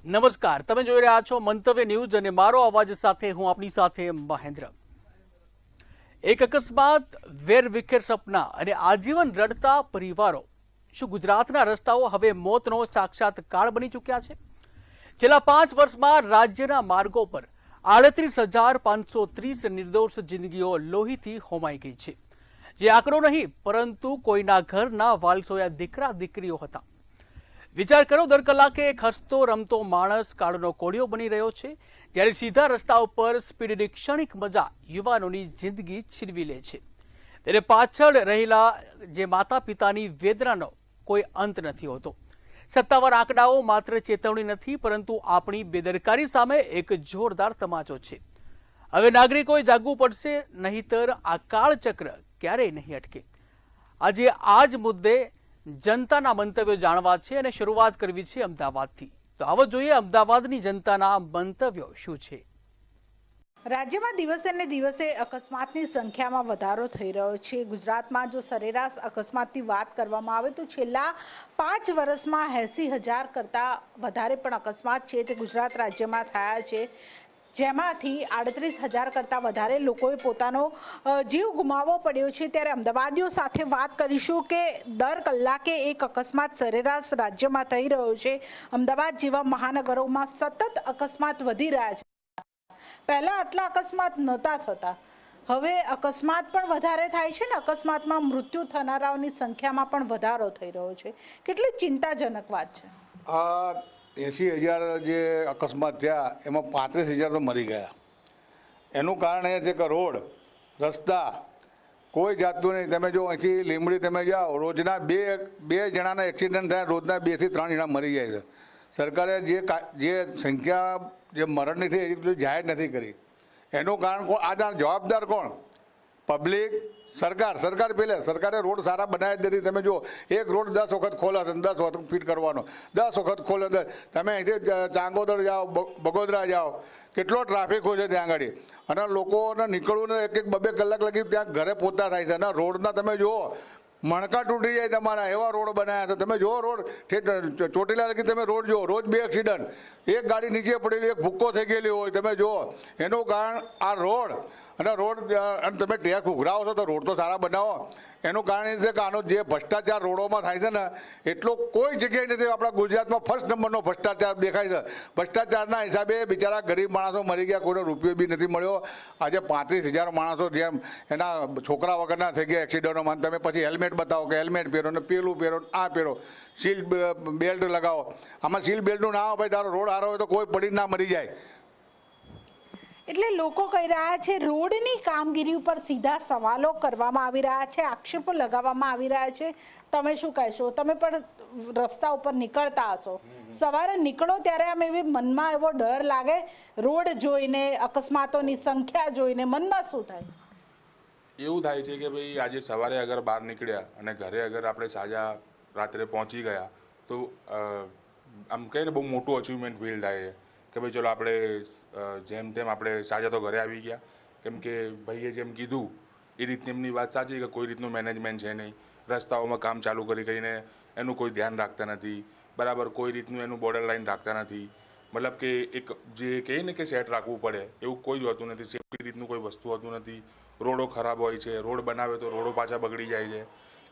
નમસ્કાર, તમે જોઈ રહ્યા છો મંતવ્ય ન્યૂઝ અને મારો અવાજ સાથે હું આપની સાથે મહેન્દ્ર। એક અકસ્માત, વેરવિખેર સપના અને આજીવન રડતા પરિવારો। શું ગુજરાતના રસ્તાઓ હવે મોતનો સાક્ષાત કાળ બની ચૂક્યા છે? છેલ્લા 5 વર્ષમાં રાજ્યના માર્ગો પર 38,530 નિર્દોષ જિંદગીઓ લોહીથી હોમાઈ ગઈ છે। જે આંકડો નહીં, પરંતુ કોઈના ઘરના વાલસોયા દીકરા દીકરીઓ હતા। વિચાર કરો, દર કલાકે એક હસતો રમતો માણસ કાળનો કોળિયો બની રહ્યો છે, જ્યારે સીધા રસ્તા ઉપર સ્પીડની ક્ષણિક મજા યુવાનોની જિંદગી છીનવી લે છે। ત્યારે પાછળ રહેલા જે માતા પિતાની વેદનાનો કોઈ અંત નથી હોતો। સત્તાવાર આંકડાઓ માત્ર ચેતવણી નથી, પરંતુ આપણી બેદરકારી સામે એક જોરદાર તમાચો છે। હવે નાગરિકોએ જાગવું પડશે, નહીંતર આ કાળચક્ર ક્યારેય નહીં અટકે। આજે આ જ મુદ્દે જનતાના મંતવ્યો જાણવા છે અને શરૂઆત કરવી છે અમદાવાદથી। તો આવો જોઈએ અમદાવાદની જનતાના મંતવ્યો શું છે। રાજ્યમાં દિવસે ને દિવસે અકસ્માતની સંખ્યામાં વધારો થઈ રહ્યો છે। ગુજરાતમાં જો સરેરાશ અકસ્માતની વાત કરવામાં આવે તો છેલ્લા 5 વર્ષમાં 80,000 કરતાં વધારે પણ અકસ્માત છે તે ગુજરાત રાજ્યમાં થયા છે, જેમાંથી 38,000 કરતાં વધારે લોકોએ પોતાનો જીવ ગુમાવવો પડ્યો છે। ત્યારે અમદાવાદીઓ સાથે વાત કરીશું કે દર કલાકે એક અકસ્માત સરેરાશ રાજ્યમાં થઈ રહ્યો છે। અમદાવાદ જેવા મહાનગરોમાં સતત અકસ્માત વધી રહ્યા છે। પહેલા આટલા અકસ્માત નહોતા થતા, હવે અકસ્માત પણ વધારે થાય છે ને અકસ્માતમાં મૃત્યુ થનારાઓની સંખ્યામાં પણ વધારો થઈ રહ્યો છે। કેટલી ચિંતાજનક વાત છે। 80,000 જે અકસ્માત થયા એમાં 35,000 તો મરી ગયા। એનું કારણ એ છે કે રોડ રસ્તા કોઈ જાતનું નહીં। તમે જો અહીંથી લીંબડી તમે જાઓ, રોજના બે જણાના એક્સિડન્ટ થાય, રોજના 2 થી 3 જણા મરી જાય છે। સરકારે જે સંખ્યા જે મરણની થઈ એ જાહેર નથી કરી। એનું કારણ કોણ? આના જવાબદાર કોણ? પબ્લિક, સરકાર પહેલાં સરકારે રોડ સારા બનાવ્યા જ નથી। તમે જુઓ, એક રોડ 10 વખત ખોલે છે, 10 વખત ફિટ કરવાનો, 10 વખત ખોલે। તમે અહીંથી ચાંગોદર જાઓ, બગોદરા જાઓ, કેટલો ટ્રાફિક હોય છે ત્યાં આગળ, અને લોકોને નીકળવું ને 1-2 કલાક લગી ત્યાં ઘરે પહોંચતા થાય છે। અને રોડના તમે જુઓ, મણકા તૂટી જાય તમારા, એવા રોડ બનાવ્યા છે। તમે જુઓ રોડ ચોટીલા લગી તમે રોડ જુઓ, રોજ 2 એક્સિડન્ટ, એક ગાડી નીચે પડેલી, એક ભૂક્કો થઈ ગયેલી હોય। તમે જુઓ, એનું કારણ આ રોડ અને તમે ટેક્સ ઉઘરાવો છો તો રોડ તો સારા બનાવો। એનું કારણ એ છે કે આનો જે ભ્રષ્ટાચાર રોડોમાં થાય છે ને, એટલો કોઈ જગ્યાએ નથી। આપણા ગુજરાતમાં ફર્સ્ટ નંબરનો ભ્રષ્ટાચાર દેખાય છે। ભ્રષ્ટાચારના હિસાબે બિચારા ગરીબ માણસો મરી ગયા, કોઈને રૂપિયો બી નથી મળ્યો। આજે 35,000 માણસો જેમ એના છોકરા વગરના થઈ ગયા એક્સિડન્ટોમાં। તમે પછી હેલ્મેટ બતાવો કે હેલ્મેટ પહેરો ને પેલું પહેરો, આ પહેરો, સીટ બેલ્ટ લગાવો। આમાં સીટ બેલ્ટનું ના હોય, ભાઈ તારો રોડ સારો હોય તો કોઈ પડી ના મરી જાય। એટલે લોકો કહી રહ્યા છે રોડની કામગીરી ઉપર સીધા સવાલો કરવામાં આવી રહ્યા છે, આક્ષેપો લગાવવામાં આવી રહ્યા છે। તમે શું કહેશો? તમે પણ રસ્તા ઉપર નીકળતા હશો, સવારે નીકળો ત્યારે આમ એવી મનમાં એવો ડર લાગે, રોડ જોઈને, અકસ્માતોની સંખ્યા જોઈને મનમાં શું થાય? એવું થાય છે કે ભાઈ આજે સવારે અગર બહાર નીકળ્યા અને ઘરે અગર આપણે સાજા રાત્રે પહોંચી ગયા તો આમ કહીએ ને બહુ મોટું અચીવમેન્ટ ફીલ થાય કે ભાઈ ચલો આપણે જેમ તેમ આપણે સાજા તો ઘરે આવી ગયા। કેમ કે ભાઈએ જેમ કીધું એ રીતની એમની વાત સાચી કે કોઈ રીતનું મેનેજમેન્ટ છે નહીં। રસ્તાઓમાં કામ ચાલુ કરી કરીને એનું કોઈ ધ્યાન રાખતા નથી, બરાબર કોઈ રીતનું એનું બોર્ડર લાઈન રાખતા નથી। મતલબ કે એક જે કહે ને કે સેટ રાખવું પડે એવું કોઈ જ હોતું નથી। સેફ્ટી રીતનું કોઈ વસ્તુ હોતું નથી। રોડો ખરાબ હોય છે, રોડ બનાવે તો રોડો પાછા બગડી જાય છે,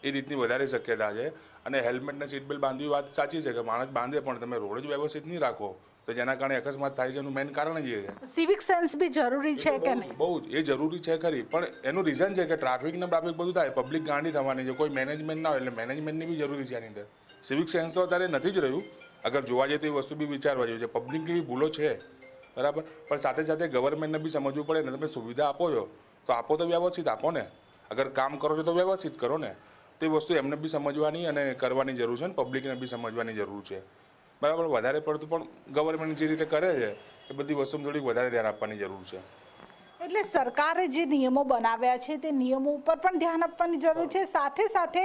એ રીતની વધારે શક્યતા છે। અને હેલ્મેટને સીટ બેલ્ટ બાંધવી વાત સાચી છે કે માણસ બાંધે, પણ તમે રોડ જ વ્યવસ્થિત નહીં રાખો તો જેના કારણે અકસ્માત થાય છે એનું મેઇન કારણ જ એ છે। સિવિક સેન્સ બી જરૂરી છે કે નહીં? બહુ જ એ જરૂરી છે ખરી, પણ એનું રીઝન છે કે ટ્રાફિક બધું થાય, પબ્લિક ગાંડી થવાની છે, કોઈ મેનેજમેન્ટ ના હોય, એટલે મેનેજમેન્ટની બી જરૂરી છે આની અંદર। સિવિક સેન્સ તો અત્યારે નથી જ રહ્યું। અગર જોવા જઈએ તો એ વસ્તુ બી વિચારવા જેવી છે। પબ્લિકની ભૂલો છે બરાબર, પણ સાથે સાથે ગવર્મેન્ટને બી સમજવું પડે ને, તમે સુવિધા આપો છો તો આપો તો વ્યવસ્થિત આપો ને। અગર કામ કરો છો તો વ્યવસ્થિત કરો ને। તો એ વસ્તુ એમને બી સમજવાની અને કરવાની જરૂર છે, ને પબ્લિકને બી સમજવાની જરૂર છે, બરાબર। વધારે પડતું પણ ગવર્મેન્ટ જે રીતે કરે છે એ બધી વસ્તુમાં થોડીક વધારે ધ્યાન આપવાની જરૂર છે। એટલે સરકારે જે નિયમો બનાવ્યા છે તે નિયમો ઉપર પણ ધ્યાન આપવાની જરૂર છે, સાથે સાથે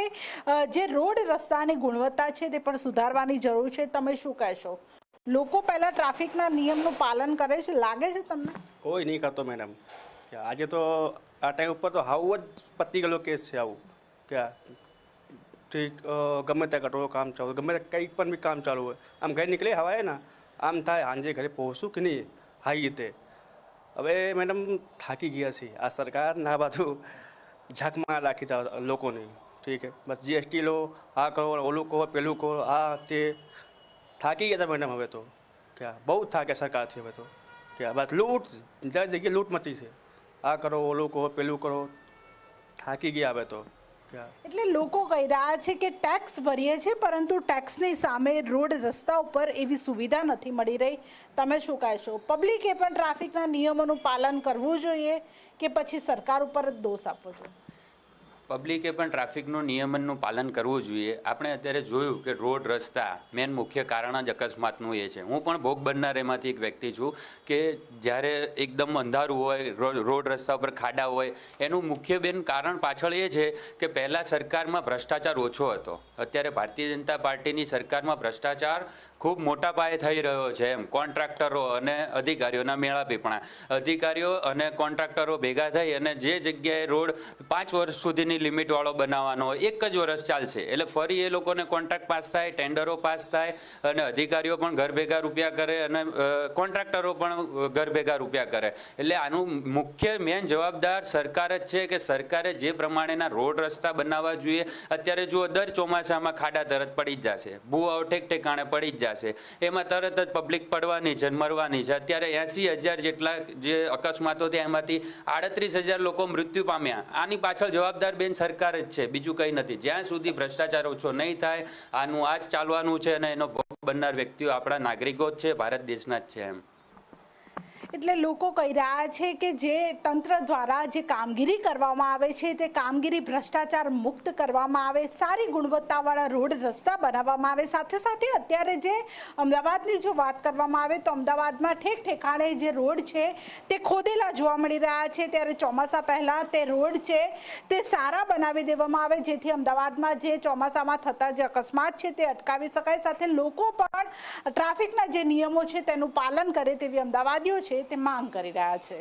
જે રોડ રસ્તાની ગુણવત્તા છે તે પણ સુધારવાની જરૂર છે। તમે શું કહેશો? લોકો પહેલા ટ્રાફિકના નિયમનું પાલન કરે છે, લાગે છે તમને? કોઈ નહીં કરતો મેડમ। આજે તો આ ટાઈમ ઉપર તો હાવ જ પતી ગયેલો કેસ છે આવું કે ઠીક ગમે ત્યાં કટોરો કામ ચાલુ, ગમે ત્યાં કંઈ પણ બી કામ ચાલુ હોય, આમ ઘરે નીકળે હવાય ને આમ થાય સાંજે ઘરે પહોંચું કે નહીં હાઈ રીતે. હવે મેડમ થાકી ગયા છીએ. આ સરકાર ના બાજુ ઝાંકમાં રાખી જાવ લોકોને. ઠીક હે, બસ GST લો, આ કરો, ઓલું કહો, પેલું કહો, આ તે થાકી ગયા છે મેડમ. હવે તો ક્યાં બહુ થાકે સરકારથી. હવે તો ક્યાં બસ લૂંટ, જ્યાં જગ્યાએ લૂંટ મચી છે. આ કરો, ઓલું કહો, પેલું કરો, થાકી ગયા હવે તો ક્યાં. એટલે લોકો કહી રહ્યા છે કે ટેક્સ ભરીએ છીએ પરંતુ ટેક્સની સામે રોડ રસ્તા ઉપર એવી સુવિધા નથી મળી રહી. તમે શું કહેશો? પબ્લિકે પણ ટ્રાફિકના નિયમોનું પાલન કરવું જોઈએ કે પછી સરકાર ઉપર જ દોષ આપવો જોઈએ? પબ્લિકે પણ ટ્રાફિકનું નિયમનનું પાલન કરવું જોઈએ. આપણે અત્યારે જોયું કે રોડ રસ્તા મેન મુખ્ય કારણ જ અકસ્માતનું એ છે. હું પણ ભોગ બનનાર એમાંથી એક વ્યક્તિ છું કે જ્યારે એકદમ અંધારું હોય, રોડ રસ્તા ઉપર ખાડા હોય, એનું મુખ્ય કારણ પાછળ એ છે કે પહેલાં સરકારમાં ભ્રષ્ટાચાર ઓછો હતો. અત્યારે ભારતીય જનતા પાર્ટીની સરકારમાં ભ્રષ્ટાચાર ખૂબ મોટા પાયે થઈ રહ્યો છે. એમ કોન્ટ્રાક્ટરો અને અધિકારીઓના મેળાપીપણા, અધિકારીઓ અને કોન્ટ્રાક્ટરો ભેગા થઈ અને જે જગ્યાએ રોડ 5 વર્ષ સુધીની લિમિટવાળો બનાવવાનો હોય, 1 જ વર્ષ ચાલશે એટલે ફરી એ લોકોને કોન્ટ્રાક્ટ પાસ થાય, ટેન્ડરો પાસ થાય અને અધિકારીઓ પણ ઘર ભેગા રૂપિયા કરે અને કોન્ટ્રાક્ટરો પણ ઘર ભેગા રૂપિયા કરે. એટલે આનું મુખ્ય મેન જવાબદાર સરકાર જ છે કે સરકારે જે પ્રમાણેના રોડ રસ્તા બનાવવા જોઈએ. અત્યારે જુઓ, દર ચોમાસામાં ખાડા તરત પડી જ જશે, ભૂવાઓ ઠેકાણે પડી જ જશે, એમાં તરત જ પબ્લિક પડવાની છે, મરવાની છે. અત્યારે 80,000 જેટલા જે અકસ્માતો થયા એમાંથી 38,000 લોકો મૃત્યુ પામ્યા. આની પાછળ જવાબદાર બેન સરકાર જ છે, બીજું કંઈ નથી. જ્યાં સુધી ભ્રષ્ટાચાર ઓછો નહીં થાય આનું આ જ ચાલવાનું છે અને એનો ભોગ બનનાર વ્યક્તિઓ આપણા નાગરિકો જ છે, ભારત દેશના જ છે. એમ એટલે લોકો કહી રહ્યા છે કે જે તંત્ર દ્વારા જે કામગીરી કરવામાં આવે છે તે કામગીરી ભ્રષ્ટાચાર મુક્ત કરવામાં આવે, સારી ગુણવત્તાવાળા રોડ રસ્તા બનાવવામાં આવે. સાથે સાથે અત્યારે જે અમદાવાદની જો વાત કરવામાં આવે તો અમદાવાદમાં ઠેકાણે જે રોડ છે તે ખોદેલા જોવા મળી રહ્યા છે. ત્યારે ચોમાસા પહેલાં તે રોડ છે તે સારા બનાવી દેવામાં આવે જેથી અમદાવાદમાં જે ચોમાસામાં થતા જે અકસ્માત છે તે અટકાવી શકાય. સાથે લોકો પણ ટ્રાફિકના જે નિયમો છે તેનું પાલન કરે તેવી અમદાવાદીઓ છે તે માંગ કરી રહ્યા છે.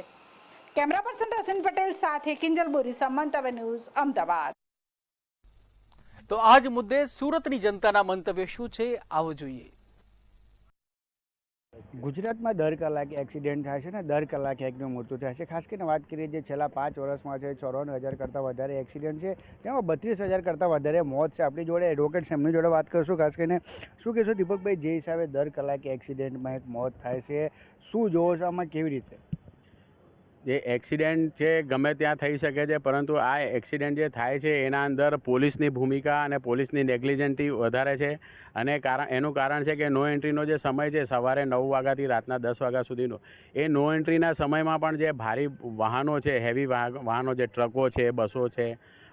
કેમેરા પર્સન રસિન પટેલ સાથે કિંજલ બોરીસા, મંતવ્ય ન્યૂઝ, અમદાવાદ. તો આ જ મુદ્દે સુરતની જનતાના મંતવ્ય શું છે આવો જોઈએ. ગુજરાતમાં દર કલાકે એક્સિડન્ટ થાય છે ને દર કલાકે એકનું મૃત્યુ થાય છે. ખાસ કરીને વાત કરીએ જે છેલ્લા 5 વર્ષમાં છે 54,000 કરતાં વધારે એક્સિડન્ટ છે, તેમાં 32,000 કરતાં વધારે મોત છે. આપણી જોડે એડવોકેટ છે, એમની જોડે વાત કરશું. ખાસ કરીને શું કહેશો દીપકભાઈ, જે હિસાબે દર કલાકે એક્સિડન્ટમાં એક મોત થાય છે, શું જોવો છો આમાં, કેવી રીતે? જે એક્સિડન્ટ છે ગમે ત્યાં થઈ શકે છે, પરંતુ આ એક્સિડન્ટ જે થાય છે એના અંદર પોલીસની ભૂમિકા અને પોલીસની નેગ્લિજન્સી વધારે છે. અને એનું કારણ છે કે નો એન્ટ્રીનો જે સમય છે સવારે 9 વાગ્યાથી રાતના 10 વાગ્યા સુધીનો, એ નો એન્ટ્રીના સમયમાં પણ જે ભારે વાહનો છે, હેવી વાહનો, જે ટ્રકો છે, બસો છે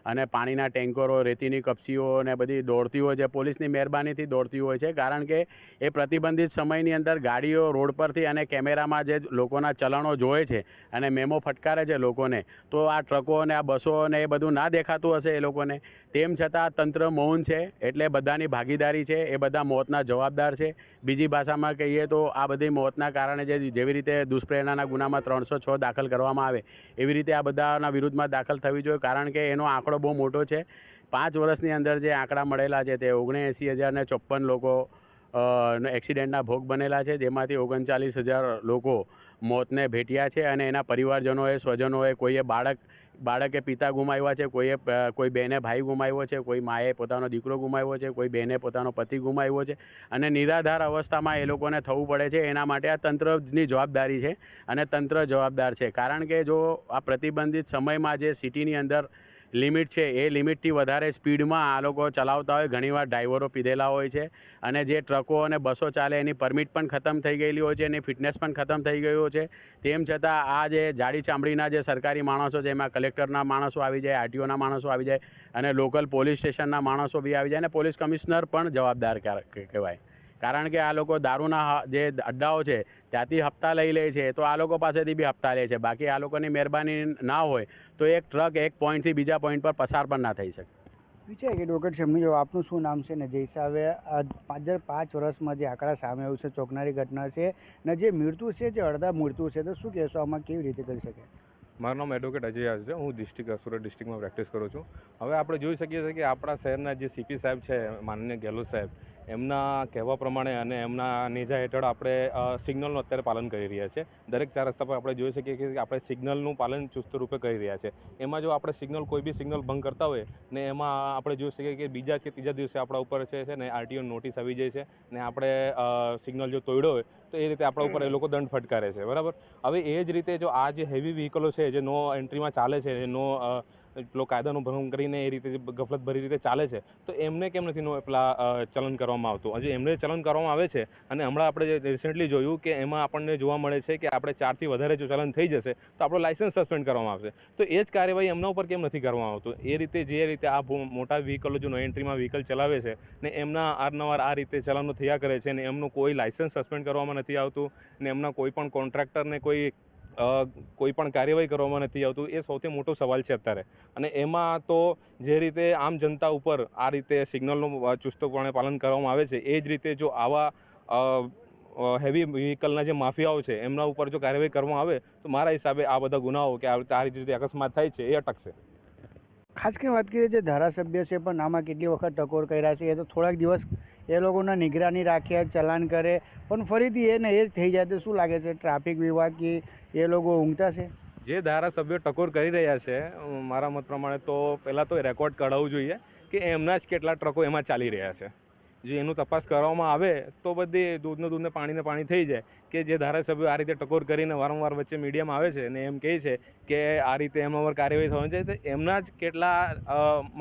અને પાણીના ટેન્કરો, રેતીની કપચીઓ ને બધી દોડતી હોય છે, પોલીસની મહેરબાનીથી દોડતી હોય છે. કારણ કે એ પ્રતિબંધિત સમયની અંદર ગાડીઓ રોડ પરથી અને કેમેરામાં જે લોકોના ચલણો જોવે છે અને મેમો ફટકારે છે લોકોને, તો આ ટ્રકો અને આ બસો ને એ બધું ના દેખાતું હશે એ લોકોને. તેમ છતાં તંત્ર મૌન છે, એટલે બધાની ભાગીદારી છે, એ બધા મોતના જવાબદાર છે. બીજી ભાષામાં કહીએ તો આ બધી મોતના કારણે જેવી રીતે દુષ્પ્રેરણાના ગુનામાં 306 દાખલ કરવામાં આવે એવી રીતે આ બધાના વિરુદ્ધમાં દાખલ થવી જોઈએ. કારણ કે એનો આંકડો બહુ મોટો છે. 5 વર્ષની અંદર જે આંકડા મળેલા છે તે 79,054 લોકો એક્સિડન્ટના ભોગ બનેલા છે, જેમાંથી 39,000 લોકો મોતને ભેટ્યા છે. અને એના પરિવારજનોએ, સ્વજનોએ, કોઈએ બાળકે પિતા ગુમાવ્યા છે, કોઈ બહેને ભાઈ ગુમાવ્યો છે, કોઈ માએ પોતાનો દીકરો ગુમાવ્યો છે, કોઈ બહેને પોતાનો પતિ ગુમાવ્યો છે. અને નિરાધાર અવસ્થામાં એ લોકોને થવું પડે છે. એના માટે આ તંત્રની જવાબદારી છે અને તંત્ર જવાબદાર છે. કારણ કે જો આ પ્રતિબંધિત સમયમાં જે સિટીની અંદર લિમિટ છે એ લિમિટથી વધારે સ્પીડમાં આ લોકો ચલાવતા હોય, ઘણીવાર ડ્રાઈવરો પીધેલા હોય છે અને જે ટ્રકો અને બસો ચાલે એની પરમિટ પણ ખતમ થઈ ગયેલી હોય છે, એની ફિટનેસ પણ ખતમ થઈ ગયું છે. તેમ છતાં આ જે જાડી ચામડીના જે સરકારી માણસો છે, એમાં કલેક્ટરના માણસો આવી જાય, આરટીઓના માણસો આવી જાય અને લોકલ પોલીસ સ્ટેશનના માણસો બી આવી જાય અને પોલીસ કમિશનર પણ જવાબદાર કહેવાય. કારણ કે આ લોકો દારૂના જે અડ્ડાઓ છે ત્યાંથી હપ્તા લઈ લે છે, તો આ લોકો પાસેથી બી હપ્તા લે છે. બાકી આ લોકોની મહેરબાની ના હોય તો એક ટ્રક એક પોઈન્ટથી બીજા પોઈન્ટ પર પસાર પણ ના થઈ શકે. વિચાર એડવોકેટ છે, એમની આપનું શું નામ છે ને જે હિસાબે 5 વર્ષમાં જે આંકડા સામે આવ્યું છે, ચોંકનારી ઘટના છે ને જે મૃત્યુ છે, જે અડધા મૃત્યુ છે, તો શું કહેશો આમાં, કેવી રીતે કરી શકે? મારું નામ એડવોકેટ અજય છે, હું સુરત ડિસ્ટ્રિક્ટમાં પ્રેક્ટિસ કરું છું. હવે આપણે જોઈ શકીએ છીએ કે આપણા શહેરના જે સીપી સાહેબ છે, માનનીય ગેહલોત સાહેબ, એમના કહેવા પ્રમાણે અને એમના નેજા હેઠળ આપણે સિગ્નલનું અત્યારે પાલન કરી રહ્યા છે. દરેક 4 રસ્તા પર આપણે જોઈ શકીએ કે આપણે સિગ્નલનું પાલન ચુસ્ત રૂપે કરી રહ્યા છે. એમાં જો આપણે કોઈ બી સિગ્નલ ભંગ કરતા હોય ને એમાં આપણે જોઈ શકીએ કે બીજા કે ત્રીજા દિવસે આપણા ઉપર છે ને આરટીઓ નોટિસ આવી જાય છે ને આપણે સિગ્નલ જો તોડ્યો હોય તો એ રીતે આપણા ઉપર એ લોકો દંડ ફટકારે છે. બરાબર. હવે એ જ રીતે જો આ જે હેવી વ્હીકલો છે જે નો એન્ટ્રીમાં ચાલે છે, પેલો કાયદાનો ભંગ કરીને એ રીતે ગફલતભરી રીતે ચાલે છે, તો એમને કેમ નથી પેલા ચલન કરવામાં આવતું? હજી એમને ચલન કરવામાં આવે છે અને હમણાં આપણે જે રિસેન્ટલી જોયું કે એમાં આપણને જોવા મળે છે કે આપણે 4થી વધારે જો ચલન થઈ જશે તો આપણો લાઇસન્સ સસ્પેન્ડ કરવામાં આવશે. તો એ જ કાર્યવાહી એમના ઉપર કેમ નથી કરવામાં આવતું? એ રીતે જે રીતે આ મોટા વ્હીકલો જો નો એન્ટ્રીમાં વ્હીકલ ચલાવે છે ને એમના આરનવાર આ રીતે ચલનો થયા કરે છે ને એમનું કોઈ લાઇસન્સ સસ્પેન્ડ કરવામાં નથી આવતું ને એમના કોઈ પણ કોન્ટ્રાક્ટરને કોઈ પણ કાર્યવાહી કરવામાં નથી આવતું, એ સૌથી મોટો સવાલ છે અત્યારે. અને એમાં તો જે રીતે આમ જનતા ઉપર આ રીતે સિગ્નલનું ચુસ્તપણે પાલન કરવામાં આવે છે, એ જ રીતે જો આવા હેવી વ્હીકલના જે માફિયાઓ છે એમના ઉપર જો કાર્યવાહી કરવામાં આવે તો મારા હિસાબે આ બધા ગુનાઓ કે આ રીતે અકસ્માત થાય છે એ અટકશે. ખાસ કરીને વાત કરીએ જે ધારાસભ્ય છે પણ આમાં કેટલી વખત ટકોર કર્યા છે, એ તો થોડાક દિવસ એ લોકોના નિગરાની રાખે, ચલાન કરે, પણ ફરીથી એ ને એ જ થઈ જાય તો શું લાગે છે ટ્રાફિક વિભાગ કે એ લોકો ઊંઘતા છે? જે ધારાસભ્યો ટકોર કરી રહ્યા છે, મારા મત પ્રમાણે તો પહેલાં તો રેકોર્ડ કઢાવવું જોઈએ કે એમના જ કેટલા ટ્રકો એમાં ચાલી રહ્યા છે. જો એનું તપાસ કરવામાં આવે તો બધી દૂધને પાણી થઈ જાય કે જે ધારાસભ્યો આ રીતે ટકોર કરીને વારંવાર વચ્ચે મીડિયામાં આવે છે અને એમ કહે છે કે આ રીતે એમના પર કાર્યવાહી થવાની છે, તો એમના જ કેટલા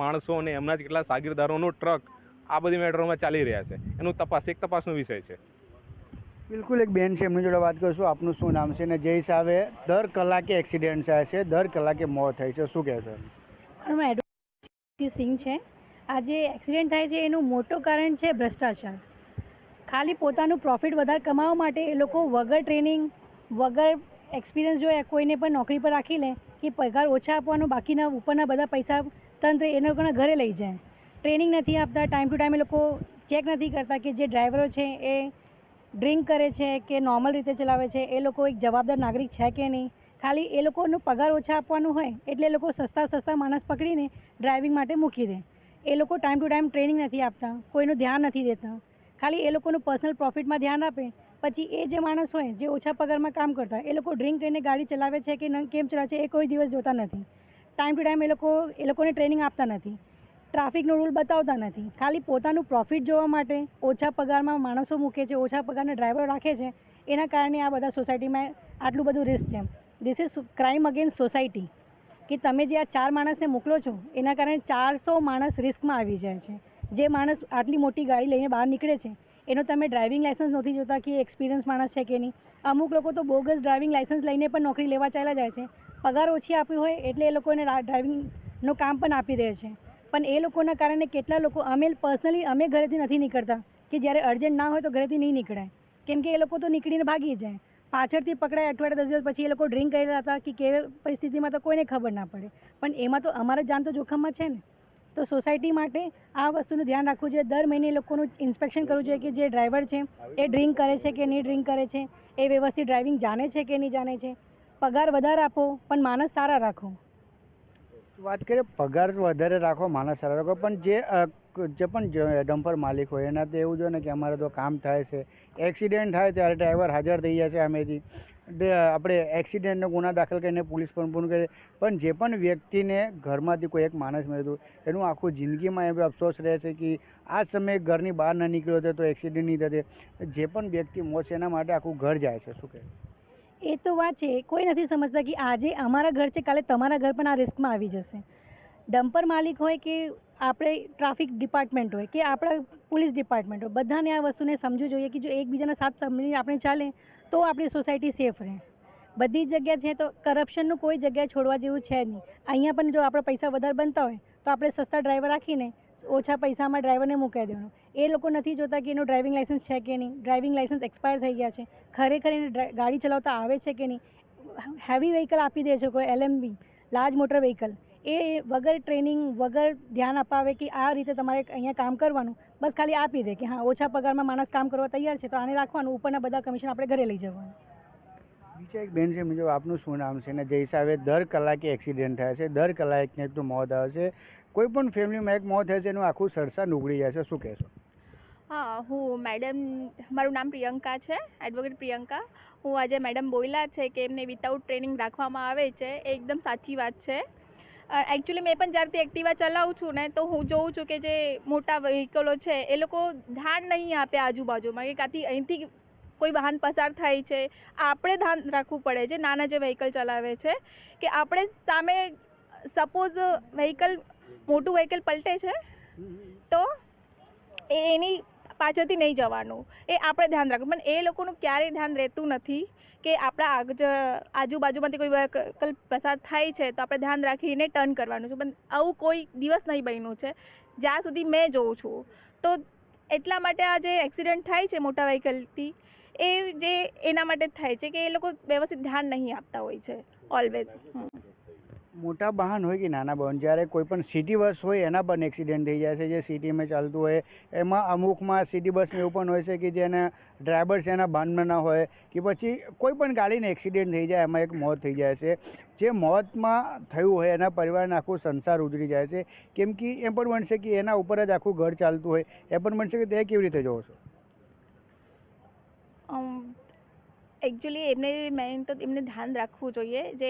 માણસો અને એમના જ કેટલા સાગીરદારોનો ટ્રક આ બધી મેટ્રોમાં ચાલી રહ્યા છે, એનું તપાસનો વિષય છે. બિલકુલ, એક બેન છે એમની જોડે વાત કરીશું. આપનું શું નામ છે ને જે હિસાબે દર કલાકે એક્સિડન્ટ થાય છે, દર કલાકે મોત થાય છે, શું કહેશો? સિંહ છે. આજે એક્સિડન્ટ થાય છે એનું મોટું કારણ છે ભ્રષ્ટાચાર. ખાલી પોતાનું પ્રોફિટ વધારે કમાવા માટે એ લોકો વગર ટ્રેનિંગ, વગર એક્સપિરિયન્સ જો કોઈને પણ નોકરી પર રાખી લે કે પગાર ઓછા આપવાનો, બાકીના ઉપરના બધા પૈસા તંત્ર એ લોકોના ઘરે લઈ જાય. ટ્રેનિંગ નથી આપતા, ટાઈમ ટુ ટાઈમ એ લોકો ચેક નથી કરતા કે જે ડ્રાઈવરો છે એ ડ્રિંક કરે છે કે નોર્મલ રીતે ચલાવે છે, એ લોકો એક જવાબદાર નાગરિક છે કે નહીં. ખાલી એ લોકોનો પગાર ઓછા આપવાનું હોય એટલે એ લોકો સસ્તા માણસ પકડીને ડ્રાઇવિંગ માટે મૂકી દે. એ લોકો ટાઈમ ટુ ટાઈમ ટ્રેનિંગ નથી આપતા, કોઈનું ધ્યાન નથી દેતા, ખાલી એ લોકોનું પર્સનલ પ્રોફિટમાં ધ્યાન આપે. પછી એ જે માણસ હોય જે ઓછા પગારમાં કામ કરતા, એ લોકો ડ્રિંક કરીને ગાડી ચલાવે છે કે કેમ ચલાવે છે એ કોઈ દિવસ જોતા નથી. ટાઈમ ટુ ટાઈમ એ લોકોને ટ્રેનિંગ આપતા નથી, ટ્રાફિકનો રૂલ બતાવતા નથી. ખાલી પોતાનું પ્રોફિટ જોવા માટે ઓછા પગારમાં માણસો મૂકે છે, ઓછા પગારના ડ્રાઈવરો રાખે છે. એના કારણે આ બધા સોસાયટીમાં આટલું બધું રિસ્ક છે. This is crime against society કે તમે જે આ 4 માણસને મોકલો છો એના કારણે 400 માણસ રિસ્કમાં આવી જાય છે. જે માણસ આટલી મોટી ગાડી લઈને બહાર નીકળે છે એનો તમે ડ્રાઇવિંગ લાઇસન્સ નથી જોતા કે એક્સપિરિયન્સ માણસ છે કે નહીં. અમુક લોકો તો બોગસ ડ્રાઇવિંગ લાઇસન્સ લઈને પણ નોકરી લેવા ચાલ્યા જાય છે. પગાર ઓછી આપી હોય એટલે એ લોકોને ડ્રાઇવિંગનું કામ પણ આપી દે છે. પણ એ લોકોના કારણે કેટલા લોકો, અમે ઘરેથી નથી નીકળતા કે જ્યારે અર્જન્ટ ના હોય તો ઘરેથી નહીં નીકળાય, કેમ કે એ લોકો તો નીકળીને ભાગી જાય. પાછળથી પકડાય અઠવાડિયા 10 દિવસ પછી એ લોકો ડ્રિંક કરેલા હતા કે કેવી પરિસ્થિતિમાં તો કોઈને ખબર ના પડે. પણ એમાં તો અમારા જાન તો જોખમમાં છે ને. તો સોસાયટી માટે આ વસ્તુનું ધ્યાન રાખવું જોઈએ. દર મહિને લોકોનું ઇન્સ્પેક્શન કરવું જોઈએ કે જે ડ્રાઈવર છે એ ડ્રિંક કરે છે કે નહીં ડ્રિંક કરે છે, એ વ્યવસ્થિત ડ્રાઇવિંગ જાણે છે કે નહીં જાણે છે. પગાર વધારે આપો પણ માણસ સારા રાખો. વાત કરીએ પગાર વધારે રાખો, માણસ સારા રાખો, પણ જે પણ ડમ્પર માલિક હોય એના તો એવું જોઈએ ને કે અમારે તો કામ થાય છે, એક્સિડન્ટ થાય ત્યારે ડ્રાઈવર હાજર થઈ જાય છે સામેથી, આપણે એક્સિડન્ટનો ગુના દાખલ કરીને પોલીસ પણ પૂર્ણ કરીએ. પણ જે પણ વ્યક્તિને ઘરમાંથી કોઈ એક માણસ મળ્યું એનું આખું જિંદગીમાં એમ અફસોસ રહે છે કે આ સમયે ઘરની બહાર ન નીકળ્યો હતો તો એક્સિડન્ટ નહીં થતે. જે પણ વ્યક્તિ મોત છે એના માટે આખું ઘર જાય છે, શું કહે? એ તો વાત છે, કોઈ નથી સમજતા કે આજે અમારા ઘર છે કાલે તમારા ઘર પણ આ રિસ્કમાં આવી જશે. ડમ્પર માલિક હોય કે આપણે ટ્રાફિક ડિપાર્ટમેન્ટ હોય કે આપણા પોલીસ ડિપાર્ટમેન્ટ હોય, બધાને આ વસ્તુને સમજવું જોઈએ કે જો એકબીજાના સાથ મળીને આપણે ચાલે તો આપણી સોસાયટી સેફ રહે. બધી જગ્યા છે તો કરપ્શનનું કોઈ જગ્યાએ છોડવા જેવું છે નહીં. અહીંયા પણ જો આપણા પૈસા વધારે બનતા હોય તો આપણે સસ્તા ડ્રાઈવર રાખીને ઓછા પૈસામાં ડ્રાઈવરને મૂકાઈ દેવાનું. એ લોકો નથી જોતા કે એનું ડ્રાઇવિંગ લાઇસન્સ છે કે નહીં, ડ્રાઇવિંગ લાઇસન્સ એક્સપાયર થઈ ગયા છે, ખરેખર એને ગાડી ચલાવતા આવે છે કે નહીં. હેવી વ્હીકલ આપી દે છે કોઈ LMB, લાર્જ મોટર વ્હીકલ, એ વગર ટ્રેનિંગ વગર ધ્યાન અપાવે કે આ રીતે તમારે અહીંયા કામ કરવાનું, બસ ખાલી આપી દે કે હા ઓછા પગારમાં માણસ કામ કરવા તૈયાર છે તો આને રાખવાનું, ઉપરના બધા કમિશન આપણે ઘરે લઈ જવાનું. બીજા એક બેન છે, બીજો આપનું શું નામ છે ને જે હિસાબે દર કલાકે એક્સિડન્ટ થાય છે, દર કલાકે ક્યાંક તો મોત આવે છે, કોઈ પણ ફેમિલીમાં એક મોત થાય છે એનું આખું સરસા ઉગડી જાય છે, શું કહેશો? હા, હું મેડમ, મારું નામ પ્રિયંકા છે, એડવોકેટ પ્રિયંકા. હું આજે મેડમ બોલ્યા છે કે એમને વિધાઉટ ટ્રેનિંગ રાખવામાં આવે છે, એ એકદમ સાચી વાત છે. એકચ્યુઅલી મેં પણ જ્યારથી એક્ટિવા ચલાવું છું ને, તો હું જોઉં છું કે જે મોટા વ્હીકલો છે એ લોકો ધ્યાન નહીં આપે આજુબાજુમાં, કે કાંથી અહીંથી કોઈ વાહન પસાર થાય છે, આપણે ધ્યાન રાખવું પડે છે. નાના જે વ્હીકલ ચલાવે છે કે આપણે સામે સપોઝ મોટું વ્હીકલ પલટે છે તો એની પાછળથી નહીં જવાનું, એ આપણે ધ્યાન રાખવું. પણ એ લોકોનું ક્યારેય ધ્યાન રહેતું નથી કે આપણા આજુબાજુમાંથી કોઈ વ્હીકલ પસાર થાય છે તો આપણે ધ્યાન રાખીને ટર્ન કરવાનું છે. પણ આવું કોઈ દિવસ નહીં બન્યું છે જ્યાં સુધી મેં જોઉં છું. તો એટલા માટે આ જે એક્સિડન્ટ થાય છે મોટા વ્હીકલથી, એ જે એના માટે જ થાય છે કે એ લોકો વ્યવસ્થિત ધ્યાન નહીં આપતા હોય છે ઓલવેઝ. મોટા વાહન હોય કે નાના વાહન, જ્યારે કોઈ પણ સિટી બસ હોય એના પણ એક્સિડન્ટ થઈ જાય છે. જે સિટીમાં ચાલતું હોય એમાં અમુકમાં સિટી બસમાં એવું પણ હોય છે કે જેને ડ્રાઈવર છે એના ભાનમાં ના હોય, કે પછી કોઈ પણ ગાડીને એક્સિડન્ટ થઈ જાય એમાં એક મોત થઈ જાય છે. જે મોતમાં થયું હોય એના પરિવારને આખું સંસાર ઉજળી જાય છે. કેમ કે એમ પણ બનશે કે એના ઉપર જ આખું ઘર ચાલતું હોય, એ પણ બનશે કે તે કેવી રીતે જોવો છો? એકચ્યુઅલી મેન તો એમને ધ્યાન રાખવું જોઈએ. જે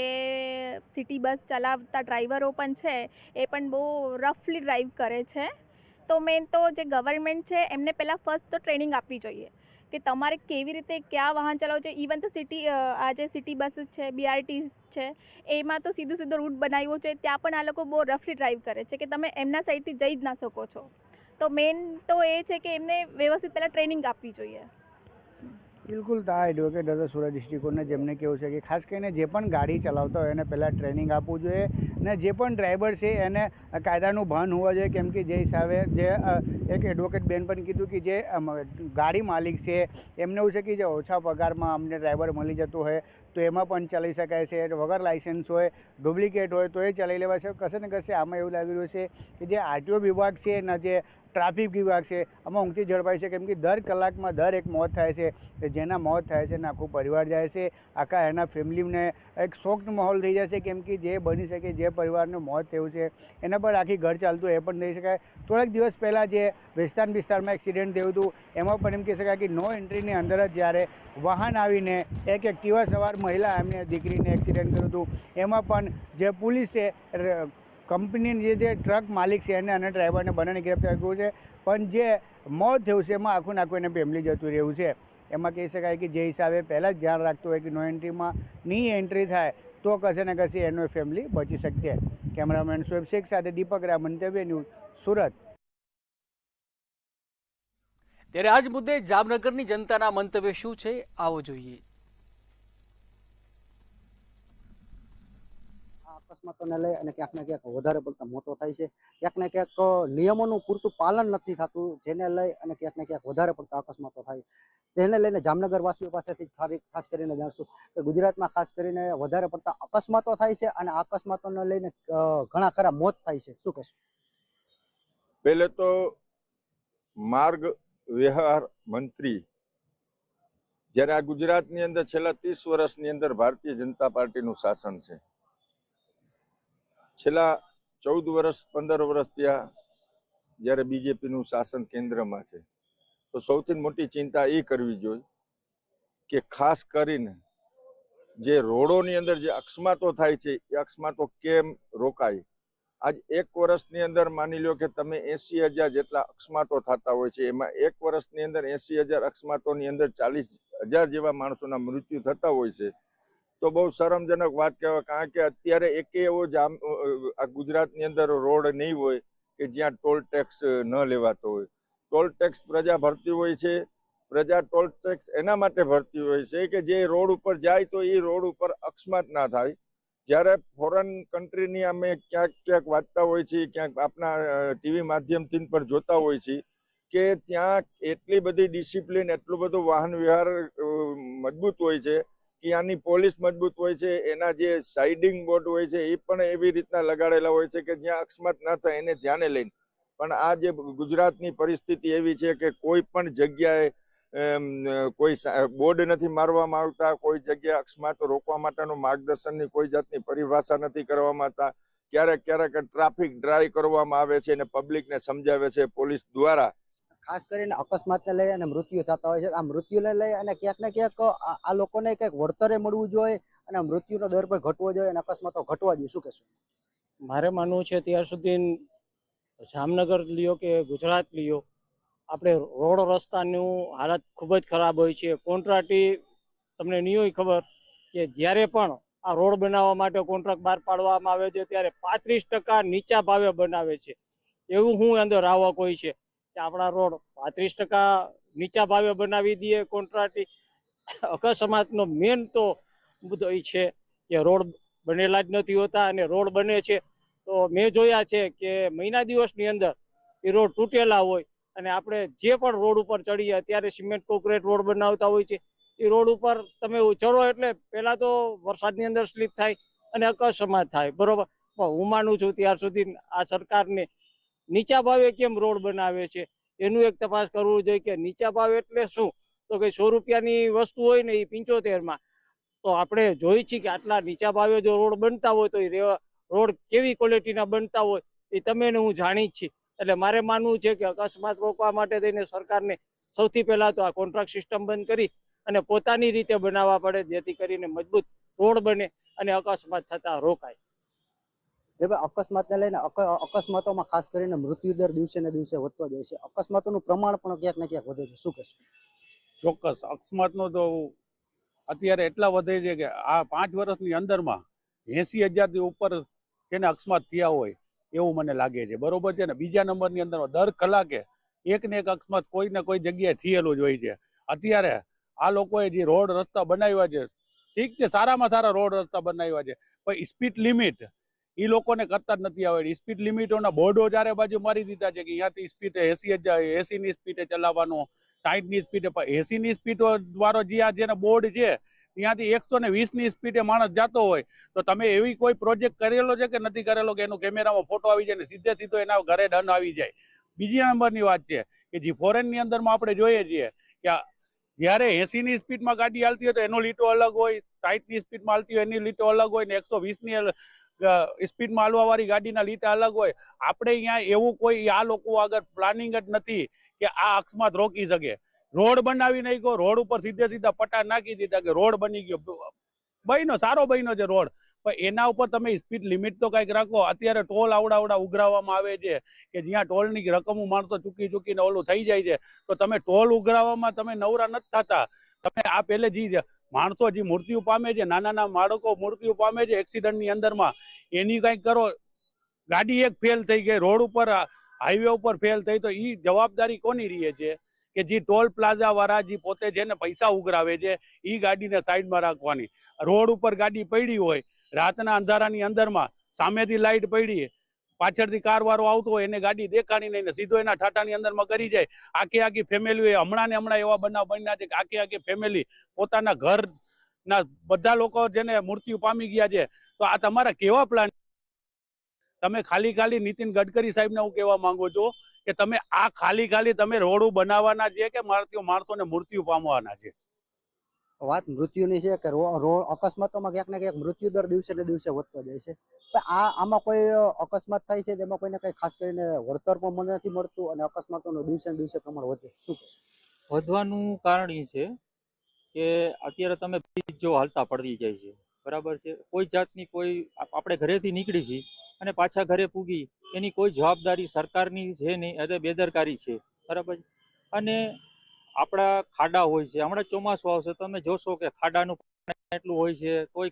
સિટી બસ ચલાવતા ડ્રાઈવરો પણ છે એ પણ બહુ રફલી ડ્રાઈવ કરે છે. તો મેન તો જે ગવર્મેન્ટ છે એમને પહેલાં ફર્સ્ટ તો ટ્રેનિંગ આપવી જોઈએ કે તમારે કેવી રીતે ક્યાં વાહન ચલાવવું છે. ઇવન તો આ જે સિટી બસીસ છે, BRT છે, એમાં તો સીધો રૂટ બનાવ્યો છે, ત્યાં પણ આ લોકો બહુ રફલી ડ્રાઈવ કરે છે કે તમે એમના સાઈડથી જઈ જ ના શકો છો. તો મેન તો એ છે કે એમને વ્યવસ્થિત પહેલાં ટ્રેનિંગ આપવી જોઈએ. બિલકુલ. તો આ એડવોકેટ હતા સુરત ડિસ્ટ્રિક્ટ કોર્ટને, જેમને કેવું છે કે ખાસ કરીને જે પણ ગાડી ચલાવતા હોય એને પહેલાં ટ્રેનિંગ આપવું જોઈએ, અને જે પણ ડ્રાઈવર છે એને કાયદાનું ભાન હોવા જોઈએ. કેમ કે જે હિસાબે જે એક એડવોકેટ બેન પણ કીધું કે જે ગાડી માલિક છે એમને એવું છે કે જે ઓછા પગારમાં અમને ડ્રાઈવર મળી જતું હોય તો એમાં પણ ચલાવી શકાય છે. વગર લાઇસન્સ હોય, ડુપ્લિકેટ હોય તો એ ચલાવી લેવા છે. કશે ને કશે આમાં એવું લાગી રહ્યું છે કે જે RTO વિભાગ છે ને જે ટ્રાફિક વિભાગ છે આમાં ઊંઘથી ઝડપાય છે. કેમ કે દર કલાકમાં એક મોત થાય છે. જેના મોત થાય છે ને આખું પરિવાર જાય છે, આખા એના ફેમિલીને એક શોકનો માહોલ થઈ જાય છે. કેમ કે જે બની શકે, જે પરિવારનું મોત થયું છે એના પર આખી ઘર ચાલતું એ પણ થઈ શકાય. થોડાક દિવસ પહેલાં જે વિસ્તારમાં એક્સિડન્ટ થયું હતું એમાં પણ એમ કહી શકાય કે નો એન્ટ્રીની અંદર જ જ્યારે વાહન આવીને એક એક્ટિવા સવાર મહિલા એમની દીકરીને એક્સિડન્ટ કર્યું હતું. એમાં પણ જે પોલીસે કંપનીની જે ટ્રક માલિક છે એને અને ડ્રાઈવરને બંનેને ગ્રેપ્તાર કર્યું છે. પણ જે મોત થયું છે એમાં આખું એને ફેમિલી જતું રહ્યું છે. એમાં કહી શકાય કે જે હિસાબે પહેલાં જ ધ્યાન રાખતું હોય કે નો એન્ટ્રીમાં નહીં એન્ટ્રી થાય તો કશે ને કશે એનો ફેમિલી બચી શકશે. કેમેરામેન શોએબ શેખ સાથે દીપક રાય, મંતવ્ય ન્યૂઝ, સુરત. ત્યારે આજ મુદ્દે જામનગરની જનતાના મંતવ્ય શું છે, આવો જોઈએ. અકસ્માતોને લઈ અને ક્યાંક ને ક્યાંક વધારે પડતા મોતો થાય છે. ક્યાંક ને ક્યાંક નિયમોનું પૂરતું પાલન નથી થતું, જેને લઈ અને ક્યાંક ને ક્યાંક વધારે પડતા અકસ્માતો થાય. તેને લઈને જામનગર વાસીઓ પાસેથી ખાસ કરીને જાણશું કે ગુજરાતમાં ખાસ કરીને વધારે પડતા અકસ્માતો થાય છે અને આ અકસ્માતોને લઈને ઘણા ખરા મોત થાય છે. શું કહેશો? પહેલે તો માર્ગ વ્યવહાર મંત્રી, જ્યારે આ ગુજરાતની અંદર છેલ્લા 30 વર્ષની અંદર ભારતીય જનતા પાર્ટીનું શાસન છે. છેલ્લા 14 વર્ષ 15 વર્ષ ત્યાં જ્યારે બીજેપીનું શાસન કેન્દ્રમાં છે, તો સૌથી મોટી ચિંતા એ કરવી જોઈએ કે ખાસ કરીને જે રોડોની અંદર જે અકસ્માતો થાય છે એ અકસ્માતો કેમ રોકાય. આજ 1 વર્ષની અંદર માની લો કે તમે 80,000 જેટલા અકસ્માતો થતા હોય છે, એમાં 1 વર્ષની અંદર 80,000 અકસ્માતોની અંદર 40,000 જેવા માણસોના મૃત્યુ થતા હોય છે. તો બહુ શરમજનક વાત કહેવાય. કારણ કે અત્યારે એકે એવો આ ગુજરાતની અંદર રોડ નહીં હોય કે જ્યાં ટોલ ટેક્સ ન લેવાતો હોય. ટોલ ટેક્સ પ્રજા ભરતી હોય છે. પ્રજા ટોલ ટેક્સ એના માટે ભરતી હોય છે કે જે રોડ ઉપર જાય તો એ રોડ ઉપર અકસ્માત ના થાય. જ્યારે ફોરેન કન્ટ્રીની અમે ક્યાંક વાંચતા હોય છે, ક્યાંક આપના ટીવી માધ્યમથી પણ જોતા હોય છે કે ત્યાં એટલી બધી ડિસિપ્લિન, એટલું બધું વાહન વ્યવહાર મજબૂત હોય છે કે આની પોલીસ મજબૂત હોય છે. એના જે સાઇડિંગ બોર્ડ હોય છે એ પણ એવી રીતના લગાડેલા હોય છે કે જ્યાં અકસ્માત ના થાય એને ધ્યાને લઈને. પણ આ જે ગુજરાતની પરિસ્થિતિ એવી છે કે કોઈ પણ જગ્યાએ કોઈ બોર્ડ નથી મારવામાં આવતા, કોઈ જગ્યાએ અકસ્માતો રોકવા માટેનું માર્ગદર્શનની કોઈ જાતની પરિભાષા નથી કરવામાં આવતા. ક્યારેક ટ્રાફિક ડ્રાય કરવામાં આવે છે અને પબ્લિકને સમજાવે છે પોલીસ દ્વારા. ખાસ કરીને અકસ્માતને લઈ અને મૃત્યુ થતા હોય છે. આ મૃત્યુને લઈ અને ક્યાંક ને ક્યાંક આ લોકોને કંઈક વળતરે મળવું જોઈએ અને મૃત્યુનો દર પણ ઘટવો જોઈએ અને અકસ્માતો ઘટવા જોઈએ. શું કહેશો? મારે માનવું છે ત્યાર સુધી જામનગર લ્યો કે ગુજરાત લ્યો, આપણે રોડ રસ્તાનું હાલત ખૂબ જ ખરાબ હોય છે. કોન્ટ્રાક્ટી તમને નહીં હોય ખબર કે જ્યારે પણ આ રોડ બનાવવા માટે કોન્ટ્રાક્ટ બહાર પાડવામાં આવે છે ત્યારે 35% નીચા ભાવે બનાવે છે. એવું હું અંદર આવક હોય છે કે આપણા રોડ 35% નીચા ભાવે બનાવી દઈએ કોન્ટ્રાક્ટી. અકસ્માતનો મેન તો મુદ્દો એ છે કે રોડ બનેલા જ નથી હોતા અને રોડ બને છે તો મેં જોયા છે કે મહિના દિવસની અંદર એ રોડ તૂટેલા હોય અને આપણે જે પણ રોડ ઉપર ચડીએ અત્યારે સિમેન્ટ કોન્ક્રીટ રોડ બનાવતા હોય છે એ રોડ ઉપર તમે ચડો એટલે પહેલાં તો વરસાદની અંદર સ્લીપ થાય અને અકસ્માત થાય, બરોબર. પણ હું માનું છું ત્યાર સુધી આ સરકારને નીચા ભાવે કેમ રોડ બનાવે છે એનું એક તપાસ કરવું જોઈએ કે નીચા ભાવ એટલે શું, તો કે 100 રૂપિયાની વસ્તુ હોય ને એ 75માં, તો આપણે જોઈ છીએ કે આટલા નીચા ભાવે જો રોડ બનતા હોય તો એ રોડ કેવી ક્વોલિટીના બનતા હોય એ તમે ને હું જાણી જ છીએ. એટલે મારે માનવું છે કે અકસ્માત રોકવા માટે થઈને સરકારને સૌથી પહેલાં તો આ કોન્ટ્રાક્ટ સિસ્ટમ બંધ કરી અને પોતાની રીતે બનાવવા પડે જેથી કરીને મજબૂત રોડ બને અને અકસ્માત થતા રોકાય. અકસ્માતને લઈને અકસ્માતોમાં ખાસ કરીને મૃત્યુદર દિવસે ને દિવસે વધતો જાય છે. અકસ્માતોનું પ્રમાણ પણ ક્યાંક ને ક્યાંક વધે છે. શું કહેશો? ચોક્કસ અકસ્માતનો તો અત્યારે એટલા વધે છે કે આ 5 વર્ષની અંદરમાં 80,000થી ઉપર જેને અકસ્માત થયા હોય એવું મને લાગે છે, બરોબર છે ને. બીજા નંબરની અંદરમાં દર કલાકે એક ને એક અકસ્માત કોઈ ને કોઈ જગ્યાએ થયેલો જ હોય છે. અત્યારે આ લોકોએ જે રોડ રસ્તા બનાવ્યા છે, ઠીક છે, સારામાં સારા રોડ રસ્તા બનાવ્યા છે, પણ સ્પીડ લિમિટ એ લોકોને કરતા જ નથી આવડતી. સ્પીડ લિમિટોના બોર્ડો ચારે બાજુ મારી દીધા છે કે અહીંયાથી સ્પીડ 80ની સ્પીડે ચલાવવાનું, 60ની સ્પીડે. પણ 80ની સ્પીડ વાળો જેને બોર્ડ છે ત્યાંથી 120ની સ્પીડે માણસ જતો હોય તો તમે એવી કોઈ પ્રોજેક્ટ કરેલો છે કે નથી કરેલો કે એનો કેમેરામાં ફોટો આવી જાય ને સીધો એના ઘરે દંડ આવી જાય? બીજી નંબરની વાત છે કે જે ફોરેનની અંદરમાં આપણે જોઈએ છીએ કે જ્યારે 80ની સ્પીડમાં ગાડી હાલતી હોય તો એનો લીટો અલગ હોય, 60ની સ્પીડમાં હાલતી હોય એની લીટો અલગ હોય ને 120ની સ્પીડમાં હાલવાવાળી ગાડીના લીટા અલગ હોય. આપણે અહીંયા એવું કોઈ આ લોકો આગળ પ્લાનિંગ જ નથી કે આ અકસ્માત રોકી શકે. રોડ બનાવી નાખ્યો, રોડ ઉપર સીધા પટ્ટા નાખી દીધા કે રોડ બની ગયો, સારો બન્યો છે રોડ, પણ એના ઉપર તમે સ્પીડ લિમિટ તો કંઈક રાખો. અત્યારે ટોલ આવડા ઉઘરાવવામાં આવે છે કે જ્યાં ટોલની રકમો માણસો ચૂકીને ઓલું થઈ જાય છે, તો તમે ટોલ ઉઘરાવવામાં તમે નવરા નથી થતા. તમે આ પહેલે જે માણસો જે મૃત્યુ પામે છે, નાના બાળકો મૃત્યુ પામે છે એક્સિડન્ટની અંદરમાં, એની કંઈક કરો. ગાડી એક ફેલ થઈ ગઈ રોડ ઉપર, હાઈવે ઉપર ફેલ થઈ, તો એ જવાબદારી કોની રહે છે કે જે ટોલ પ્લાઝા વાળા જે પોતે જેને પૈસા ઉઘરાવે છે એ ગાડીને સાઈડમાં રાખવાની. રોડ ઉપર ગાડી પડી હોય રાતના અંધારાની અંદરમાં, સામેથી લાઈટ પડી, પાછળથી કાર વાળો આવતો હોય એને ગાડી દેખાડી નહીં, સીધો એના ઠાઠાની અંદરમાં કરી જાય. આખી ફેમિલી હમણાં એવા બનાવ બન્યા છે કે આખી ફેમિલી પોતાના ઘરના બધા લોકો જેને મૃત્યુ પામી ગયા છે. તો આ તમારા કેવા પ્લાન? તમે ખાલી નીતિન ગડકરી સાહેબને હું કહેવા માંગુ છું કે તમે આ ખાલી તમે રોડ બનાવવાના છે કે માણસોને મૃત્યુ પામવાના છે? વાત મૃત્યુની છે કે અકસ્માતોમાં ક્યાંક ને ક્યાંક મૃત્યુ દર દિવસે ને દિવસે વધતો જાય છે. આમાં કોઈ અકસ્માત થાય છે તેમાં કોઈને કઈ ખાસ કરીને વળતર પણ મને નથી મળતું અને અકસ્માતોનું દિવસે ને દિવસે પ્રમાણ વધે. શું કહેશો? વધવાનું કારણ એ છે કે અત્યારે તમે બ્રિજ જેવો હાલતા પડી જાય છે, બરાબર છે. કોઈ જાતની કોઈ આપણે ઘરેથી નીકળી છીએ અને પાછા ઘરે પૂગી એની કોઈ જવાબદારી સરકારની છે નહીં, એટલે બેદરકારી છે, બરાબર. અને આપણા ખાડા હોય છે, હમણાં ચોમાસું આવશે તમે જોશો કે ખાડાનું એટલું હોય છે, કોઈ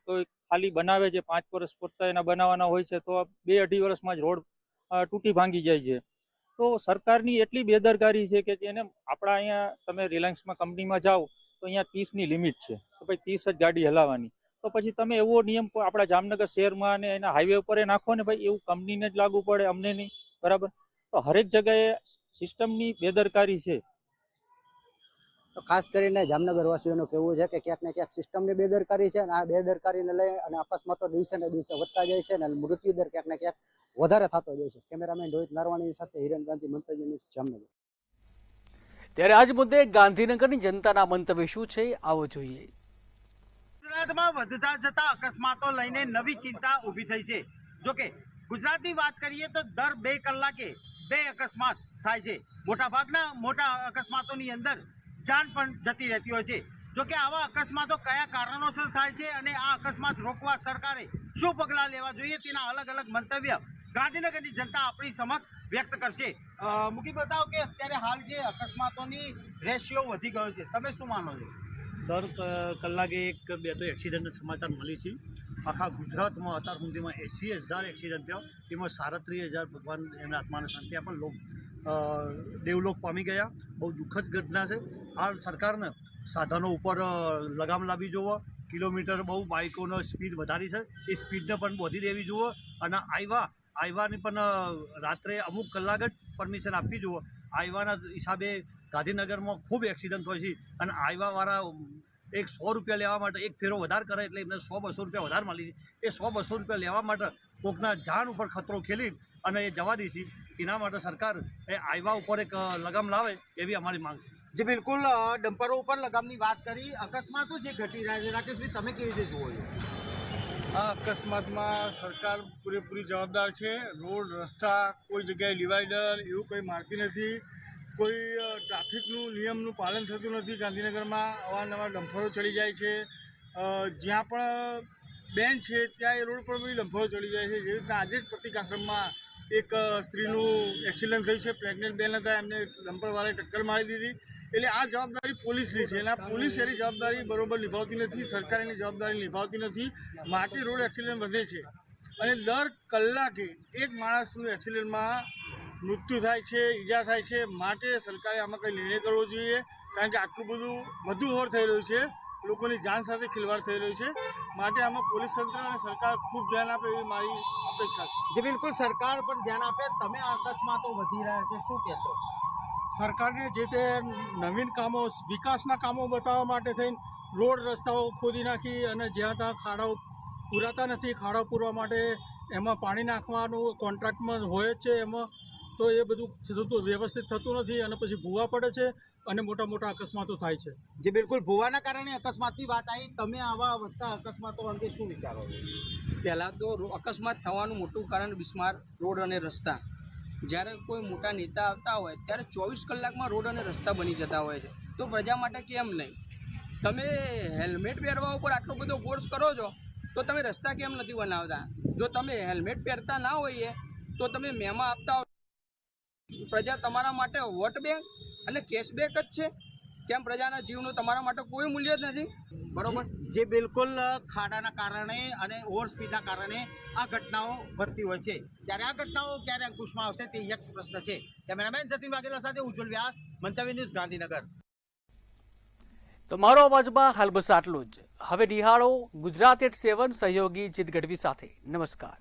ખાલી બનાવે છે 5 વર્ષ પૂરતા એના બનાવવાના હોય છે તો 2-2.5 વર્ષમાં જ રોડ તૂટી ભાંગી જાય છે. તો સરકારની એટલી બેદરકારી છે કે જેને આપણા અહીંયા તમે રિલાયન્સમાં કંપનીમાં જાઓ તો અહીંયા 30ની લિમિટ છે, તો ભાઈ 30 જ ગાડી હલાવવાની. તો પછી તમે એવો નિયમ આપણા જામનગર શહેરમાં અને એના હાઈવે ઉપર એ નાખો ને ભાઈ, એવું કંપનીને જ લાગુ પડે, અમને નહીં, બરાબર. તો હરેક જગ્યાએ સિસ્ટમની બેદરકારી છે. તો ખાસ કરીને જામનગર વાસીઓનું કહેવું છે કે ક્યાંક ને ક્યાંક સિસ્ટમની બેદરકારી છે અને આ બેદરકારીને લઈ અને અકસ્માતો દિવસે ને દિવસે વધતા જાય છે અને મૃત્યુ દર ક્યાંક ને ક્યાંક વધારે થતો જાય છે. કેમેરામેન રોહિત નારવાણી સાથે હિરેન ગાંધી, મંતવ્ય ન્યૂઝ, જામનગર. ત્યારે આજ મુદ્દે ગાંધીનગરની જનતાના મંતવ્ય શું છે આવો જોઈએ. ગુજરાતમાં વધતા જતા અકસ્માતો લઈને નવી ચિંતા ઊભી થઈ છે. જોકે ગુજરાતની વાત કરીએ તો દર 2 કલાકે 2 અકસ્માત થાય છે. મોટાભાગના મોટા અકસ્માતોની અંદર જાન પણ જતી રહેતી હોય છે. જો કે આવા અકસ્માતો કયા કારણોસર થાય છે અને આ અકસ્માત રોકવા સરકારે શું પગલાં લેવા જોઈએ તેના અલગ અલગ મંતવ્ય ગાંધીનગરની જનતા આપણી સમક્ષ વ્યક્ત કરશે. મૂકી બતાવો કે અત્યારે હાલ જે અકસ્માતોની રેશિયો વધી ગયો છે, તમે શું માનો છો? દર કલાકે એક બે તો એક્સિડન્ટના સમાચાર મળી છે. આખા ગુજરાતમાં અત્યાર સુધીમાં 80,000 એક્સિડન્ટ થયો, તેમાં 37,000 ભગવાન એમના આત્માને શાંતિ આપે દેવલોક પામી ગયા. બહુ દુઃખદ ઘટના છે. હાલ સરકારને સાધનો ઉપર લગામ લાવવી જોવે. કિલોમીટર બહુ બાઇકોનો સ્પીડ વધારી છે, એ સ્પીડને પણ વધી દેવી જોવે અને આઈવાની પણ રાત્રે અમુક કલાક જ પરમિશન આપવી જોવે. આઈવાના હિસાબે ગાંધીનગરમાં ખૂબ એક્સિડન્ટ હોય છે અને આઈવાવાળા એક 100 રૂપિયા લેવા માટે એક ફેરો વધારે કરે એટલે એમને 100-200 રૂપિયા વધારે મળી છે. એ 100-200 રૂપિયા લેવા માટે કોકના જાન ઉપર ખતરો ખેલી અને એ જવા દે છે. એના માટે સરકાર એ આઈવા ઉપર એક લગામ લાવે એવી અમારી માંગ છે. જે બિલકુલ ડમ્પરો ઉપર લગામની વાત કરી, અકસ્માતો જે ઘટી રહ્યા છે, રાકેશભાઈ તમે કેવી રીતે જુઓ છો? આ અકસ્માતમાં સરકાર પૂરેપૂરી જવાબદાર છે. રોડ રસ્તા કોઈ જગ્યાએ ડિવાઈડર એવું કંઈ મારતી નથી. કોઈ ટ્રાફિકનું નિયમનું પાલન થતું નથી. ગાંધીનગરમાં અવારનવાર ડમ્પરો ચડી જાય છે. જ્યાં પણ બેન છે ત્યાં એ રોડ પર બી ડમ્પરો ચડી જાય છે. જેવી રીતના આજે જ પ્રતિક આશ્રમમાં એક સ્ત્રીનું એક્સિડન્ટ થયું છે. પ્રેગ્નન્ટ બેન હતા, એમને ડમ્પરવાળાએ ટક્કર મારી દીધી. એટલે આ જવાબદારી પોલીસની છે અને આ પોલીસ એની જવાબદારી બરોબર નિભાવતી નથી. સરકાર એની જવાબદારી નિભાવતી નથી. માટે રોડ એક્સિડન્ટ વધે છે અને દર કલાકે એક માણસનું એક્સિડન્ટમાં મૃત્યુ થાય છે, ઈજા થાય છે. માટે સરકારે આમાં કંઈ નિર્ણય કરવો જોઈએ, કારણ કે આટલું બધું વધુ ઓવર થઈ રહ્યું છે. લોકોની જાન સાથે ખિલવાડ થઈ રહ્યું છે. માટે આમાં પોલીસ તંત્ર અને સરકાર ખૂબ ધ્યાન આપે એવી મારી અપેક્ષા છે. જે બિલકુલ સરકાર પણ ધ્યાન આપે. તમે આ અકસ્માતો વધી રહ્યા છે, શું કહેશો? સરકારને જે તે નવીન કામો, વિકાસના કામો બતાવવા માટે થઈને રોડ રસ્તાઓ ખોદી નાખી અને જ્યાં ત્યાં ખાડાઓ પૂરાતા નથી. ખાડાઓ પૂરવા માટે એમાં પાણી નાખવાનું કોન્ટ્રાક્ટમાં હોય જ છે. એમાં તો એ બધું વ્યવસ્થિત થતું નથી અને પછી ભૂવા પડે છે અને મોટા મોટા અકસ્માતો થાય છે. જે બિલકુલ ભૂવાના કારણે અકસ્માતની વાત આવી, તમે આવા વધતા અકસ્માતો અંગે શું વિચારો છો? પહેલાં તો અકસ્માત થવાનું મોટું કારણ બિસ્માર રોડ અને રસ્તા. જ્યારે કોઈ મોટા નેતા આવતા હોય ત્યારે 24 કલાકમાં રોડ અને રસ્તા બની જતા હોય છે, તો પ્રજા માટે કેમ નહીં? તમે હેલ્મેટ પહેરવા ઉપર આટલો બધો ફોર્સ કરો છો તો તમે રસ્તા કેમ નથી બનાવતા? જો તમે હેલ્મેટ પહેરતા ના હોઈએ તો તમે મેમાં આપતા હો. પ્રજા તમારા માટે વોટ બેંક અને કેશબેક જ છે. કેમ પ્રજાના જીવનું તમારા માટે કોઈ મૂલ્ય જ નથી? બરોબર. જે બિલકુલ ખાડાના કારણે અને ઓવર સ્પીડના કારણે આ ઘટનાઓ વધતી હોય છે. ત્યારે આ ઘટનાઓ ક્યારે અંકુશમાં આવશે તે યક્ષ પ્રશ્ન છે. કેમેરામેન જતીન વાઘેલા સાથે ઉજ્જવલ વ્યાસ, મંતવ્ય ન્યૂઝ, ગાંધીનગર. તો મારો અવાજમાં હાલ બસ આટલું જ. હવે નિહાળો ગુજરાત@7 સહયોગી જીત ગઢવી સાથે. નમસ્કાર.